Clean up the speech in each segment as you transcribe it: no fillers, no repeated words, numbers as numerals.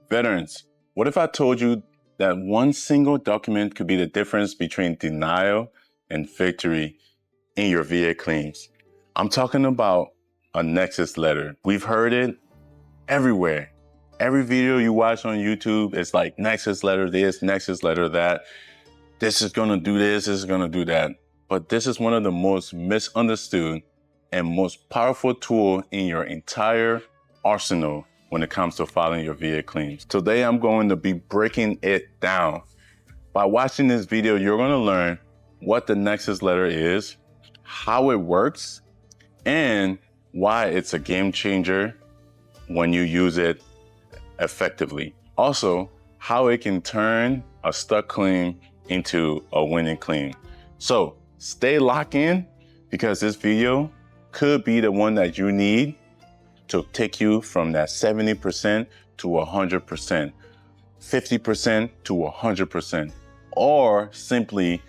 Veterans, what if I told you that one single document could be the difference between denial and victory in your VA claims? I'm talking about a Nexus letter. We've heard it everywhere. Every video you watch on YouTube, it's like Nexus letter this, Nexus letter that. This is gonna do this is gonna do that. But this is one of the most misunderstood and most powerful tool in your entire arsenal when it comes to filing your VA claims. Today, I'm going to be breaking it down. By watching this video, you're gonna learn what the Nexus letter is, how it works, and why it's a game changer when you use it effectively. Also, how it can turn a stuck claim into a winning claim. So stay locked in because this video could be the one that you need to take you from that 70% to 100%, 50% to 100%, or simply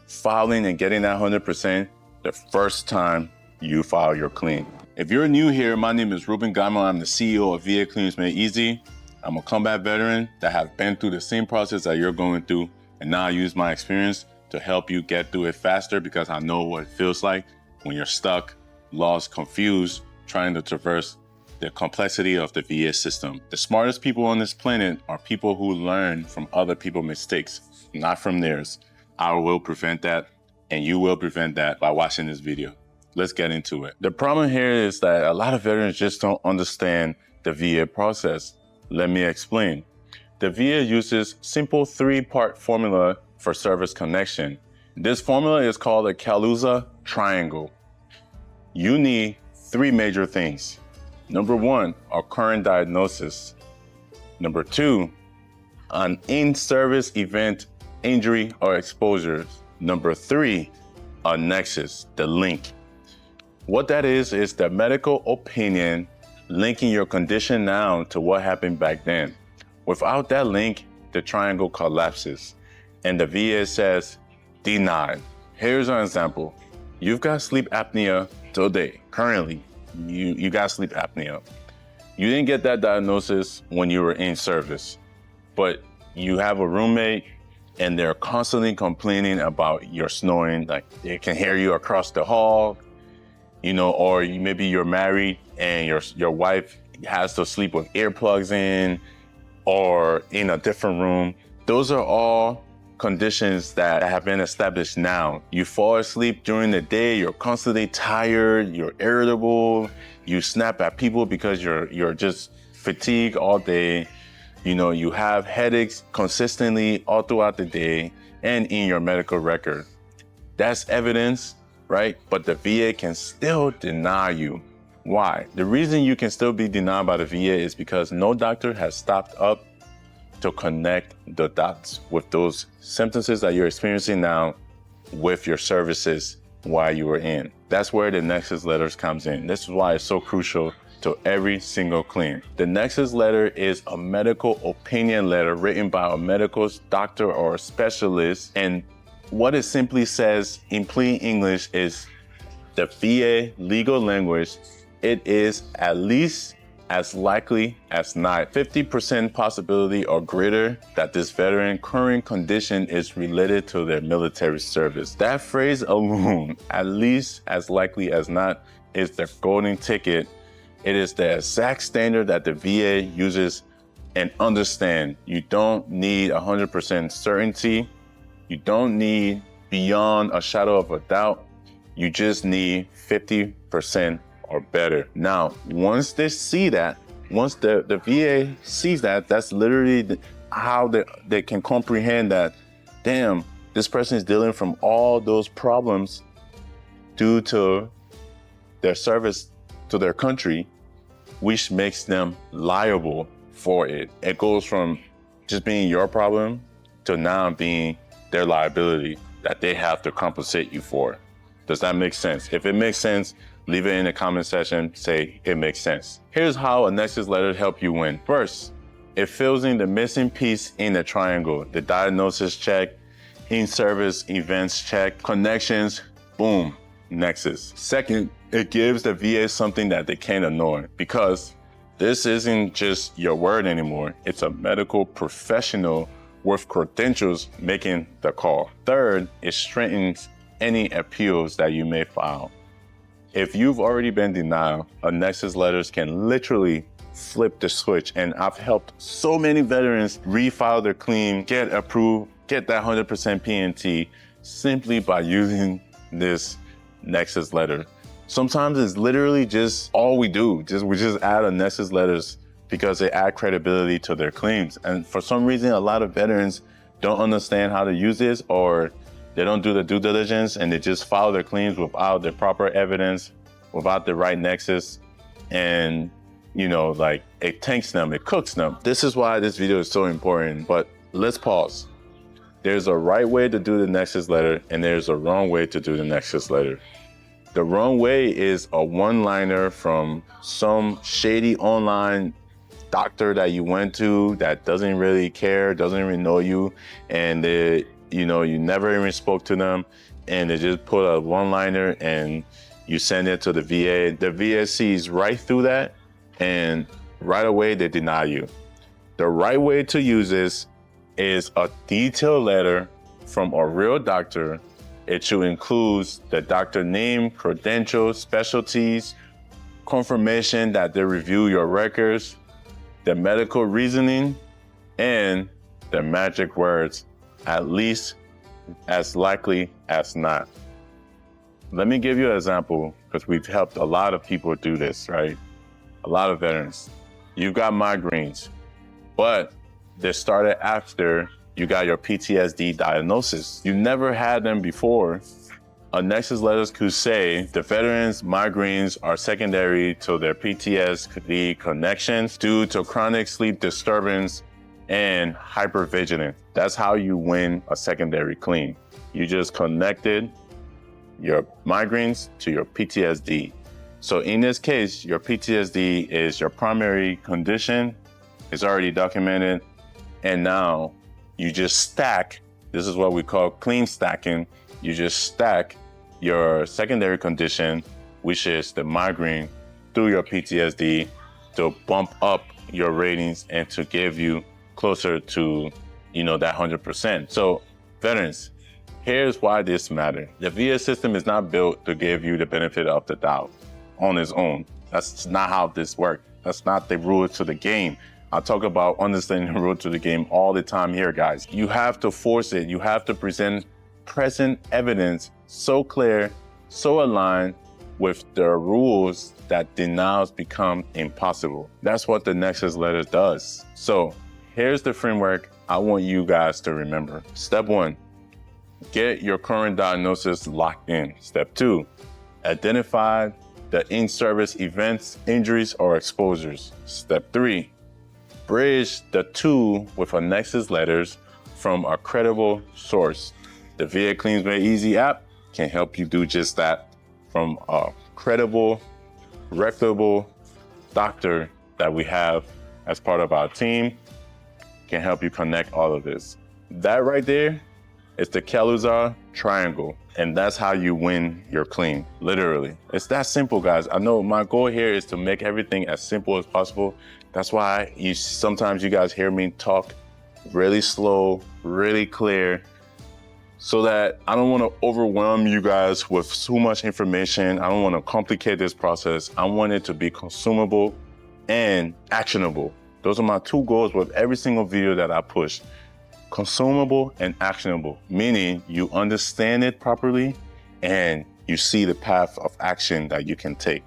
filing and getting that 100% the first time you file your claim. If you're new here, my name is Reuben. I'm the CEO of VA Claims Made Easy. I'm a combat veteran that has been through the same process that you're going through, and now I use my experience to help you get through it faster because I know what it feels like when you're stuck, lost, confused, trying to traverse the complexity of the VA system. The smartest people on this planet are people who learn from other people's mistakes, not from theirs. I will prevent that, and you will prevent that by watching this video. Let's get into it. The problem here is that a lot of veterans just don't understand the VA process. Let me explain. The VA uses simple three-part formula for service connection. This formula is called the Caluza Triangle. You need three major things. Number one, a current diagnosis. Number two, an in-service event, injury, or exposure. Number three, a nexus, the link. What that is the medical opinion linking your condition now to what happened back then. Without that link, the triangle collapses and the VA says, denied. Here's an example. You've got sleep apnea today. Currently, you got sleep apnea. You didn't get that diagnosis when you were in service, but you have a roommate and they're constantly complaining about your snoring, like they can hear you across the hall, or maybe you're married and your wife has to sleep with earplugs in or in a different room. Those are all conditions that have been established now. You fall asleep during the day, you're constantly tired, you're irritable, you snap at people because you're just fatigued all day. You have headaches consistently all throughout the day and in your medical record. That's evidence, right? But the VA can still deny you. Why? The reason you can still be denied by the VA is because no doctor has stopped up to connect the dots with those symptoms that you're experiencing now with your services while you were in. That's where the Nexus letters comes in. This is why it's so crucial to every single claim. The Nexus letter is a medical opinion letter written by a medical doctor or a specialist. And what it simply says in plain English is the VA legal language. It is at least as likely as not 50% possibility or greater that this veteran current condition is related to their military service. That phrase alone, at least as likely as not, is the golden ticket. It is the exact standard that the VA uses. And understand, you don't need 100% certainty. You don't need beyond a shadow of a doubt. You just need 50% or better. Now, once they see that, once the VA sees that, that's literally how they can comprehend that, damn, this person is dealing from all those problems due to their service to their country, which makes them liable for it. It goes from just being your problem to now being their liability that they have to compensate you for. Does that make sense? If it makes sense, leave it in the comment section, say it makes sense. Here's how a Nexus letter help you win. First, it fills in the missing piece in the triangle. The diagnosis check, in-service events check, connections, boom, Nexus. Second, it gives the VA something that they can't ignore because This isn't just your word anymore. It's a medical professional with credentials making the call. Third, it strengthens any appeals that you may file. If you've already been denied, a Nexus Letters can literally flip the switch. And I've helped so many veterans refile their claim, get approved, get that 100% PNT simply by using this Nexus Letter. Sometimes it's literally just all we do. We just add a Nexus Letters because they add credibility to their claims. And for some reason, a lot of veterans don't understand how to use this, or they don't do the due diligence and they just file their claims without the proper evidence, without the right nexus. And, you know, like it tanks them, it cooks them. This is why this video is so important, but let's pause. There's a right way to do the Nexus Letter and there's a wrong way to do the Nexus Letter. The wrong way is a one-liner from some shady online doctor that you went to that doesn't really care, doesn't even know you, and you never even spoke to them, and they just put a one-liner and you send it to the VA. The VA sees right through that, and right away they deny you. The right way to use this is a detailed letter from a real doctor. It should include the doctor name, credentials, specialties, confirmation that they review your records, the medical reasoning, and the magic words, at least as likely as not. Let me give you an example, because we've helped a lot of people do this, right? A lot of veterans. You've got migraines, but they started after you got your PTSD diagnosis. You never had them before. A Nexus Letters could say the veteran's migraines are secondary to their PTSD connections due to chronic sleep disturbance and hypervigilance. That's how you win a secondary claim. You just connected your migraines to your PTSD. So in this case, your PTSD is your primary condition. It's already documented. And now you just stack, this is what we call claim stacking. You just stack your secondary condition, which is the migraine, through your PTSD to bump up your ratings and to give you closer to, that 100%. So veterans, here's why this matters. The VA system is not built to give you the benefit of the doubt on its own. That's not how this works. That's not the rules to the game. I talk about understanding the rule to the game all the time here, guys. You have to force it. You have to present present evidence so clear, so aligned with the rules that denials become impossible. That's what the Nexus Letter does. So here's the framework I want you guys to remember. Step 1, get your current diagnosis locked in. Step 2, identify the in-service events, injuries, or exposures. Step 3, bridge the two with a Nexus Letters from a credible source. The VA Claims Made Easy app can help you do just that, from a credible, reputable doctor that we have as part of our team. Can help you connect all of this. That right there is the Caluza Triangle, and that's how you win your claim, literally. It's that simple, guys. I know my goal here is to make everything as simple as possible. That's why sometimes you guys hear me talk really slow, really clear, so that I don't want to overwhelm you guys with so much information. I don't want to complicate this process. I want it to be consumable and actionable. Those are my two goals with every single video that I push. Consumable and actionable, meaning you understand it properly and you see the path of action that you can take.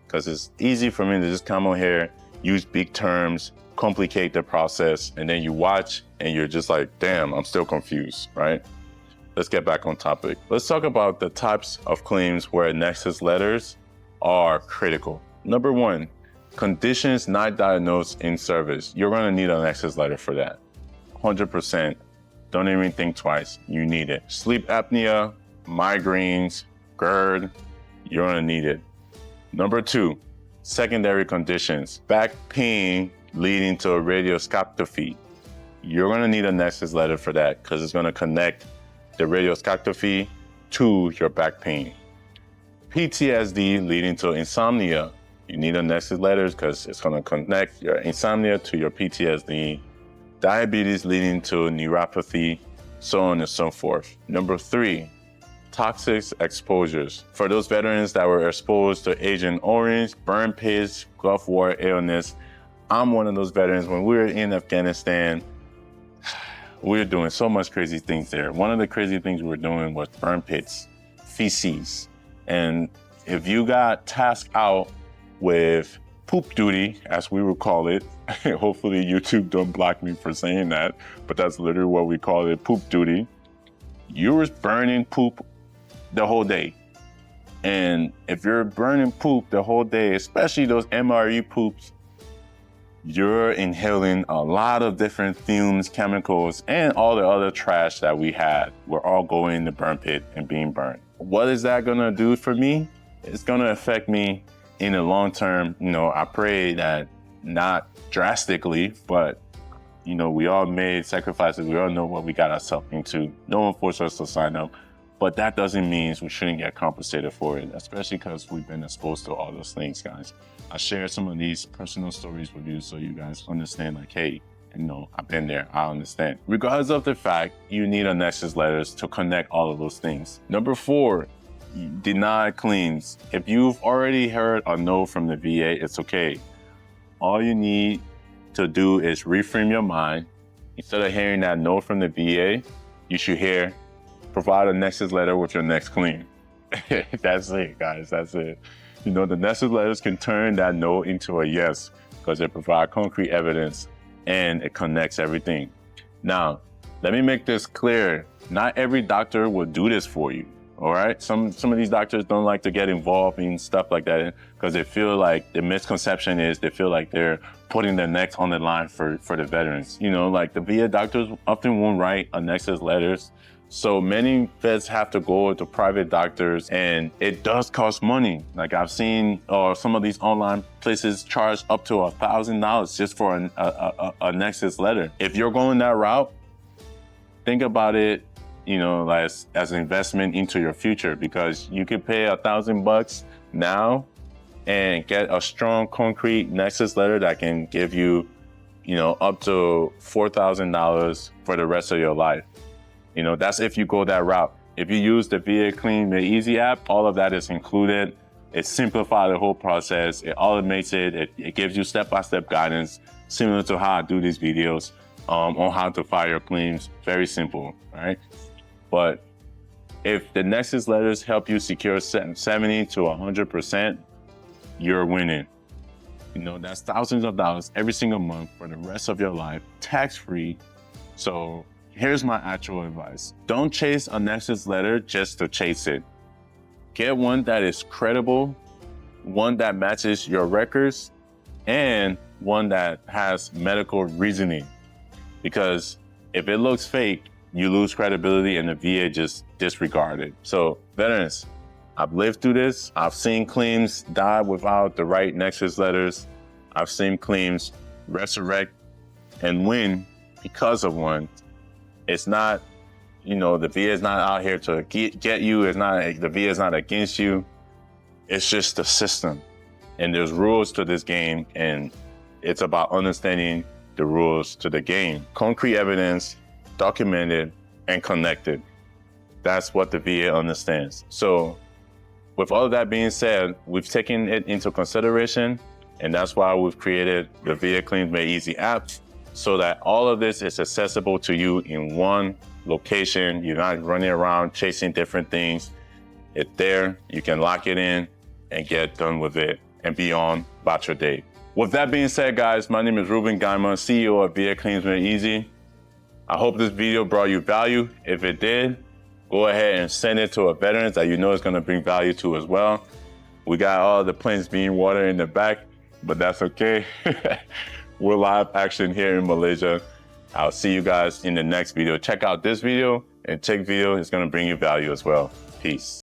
Because it's easy for me to just come on here, use big terms, complicate the process, and then you watch and you're just like, damn, I'm still confused, right? Let's get back on topic. Let's talk about the types of claims where Nexus Letters are critical. Number 1, conditions not diagnosed in service. You're gonna need a Nexus Letter for that. 100%. Don't even think twice. You need it. Sleep apnea, migraines, GERD, you're gonna need it. Number 2, secondary conditions. Back pain leading to a radioscopy. You're gonna need a Nexus Letter for that because it's gonna connect the radioscopy to your back pain. PTSD leading to insomnia. You need a Nexus Letter because it's going to connect your insomnia to your PTSD, diabetes leading to neuropathy, so on and so forth. Number 3, toxic exposures. For those veterans that were exposed to Agent Orange, burn pits, Gulf War illness, I'm one of those veterans. When we were in Afghanistan, we were doing so much crazy things there. One of the crazy things we were doing was burn pits, feces. And if you got tasked out with poop duty, as we would call it, hopefully YouTube don't block me for saying that, but that's literally what we call it, poop duty. You were burning poop the whole day. And if you're burning poop the whole day, especially those MRE poops, you're inhaling a lot of different fumes, chemicals, and all the other trash that we had. We're all going in the burn pit and being burned. What is that gonna do for me? It's gonna affect me in the long term. I pray that not drastically, but we all made sacrifices. We all know what we got ourselves into. No one forced us to sign up, but that doesn't mean we shouldn't get compensated for it, especially because we've been exposed to all those things, guys. I share some of these personal stories with you so you guys understand, like, hey, I've been there, I understand. Regardless of the fact, you need a Nexus Letters to connect all of those things. Number 4, denied claims. If you've already heard a no from the VA, it's okay. All you need to do is reframe your mind. Instead of hearing that no from the VA, you should hear, provide a Nexus Letter with your next claim. That's it, guys, that's it. The Nexus Letters can turn that no into a yes because they provide concrete evidence and it connects everything. Now, let me make this clear. Not every doctor will do this for you, all right? Some of these doctors don't like to get involved in stuff like that because they feel like the misconception is they feel like they're putting their necks on the line for the veterans. Like the VA doctors often won't write a Nexus Letters. So many vets have to go to private doctors and it does cost money. Like I've seen some of these online places charge up to $1,000 just for a Nexus Letter. If you're going that route, think about it, as an investment into your future, because you could pay $1,000 now and get a strong concrete Nexus Letter that can give you, up to $4,000 for the rest of your life. That's if you go that route. If you use the VA Clean Made Easy app, all of that is included. It simplifies the whole process. It automates it. It gives you step-by-step guidance, similar to how I do these videos on how to file your claims. Very simple, right? But if the Nexus Letters help you secure 70 to 100%, you're winning. That's thousands of dollars every single month for the rest of your life, tax-free. So here's my actual advice. Don't chase a Nexus Letter just to chase it. Get one that is credible, one that matches your records, and one that has medical reasoning. Because if it looks fake, you lose credibility and the VA just disregard it. So veterans, I've lived through this. I've seen claims die without the right Nexus Letters. I've seen claims resurrect and win because of one. It's not, the VA is not out here to get you. The VA is not against you. It's just the system. And there's rules to this game, and it's about understanding the rules to the game. Concrete evidence, documented, and connected. That's what the VA understands. So with all of that being said, we've taken it into consideration, and that's why we've created the VA Claims Made Easy app, so that all of this is accessible to you in one location. You're not running around chasing different things. It's there, you can lock it in and get done with it and be on about your day. With that being said, guys, my name is Reuben, CEO of VA Claims Made Easy. I hope this video brought you value. If it did, go ahead and send it to a veteran that you know is gonna bring value to as well. We got all the planes being watered in the back, but that's okay. We're live action here in Malaysia. I'll see you guys in the next video. Check out this video and check video. It's gonna bring you value as well. Peace.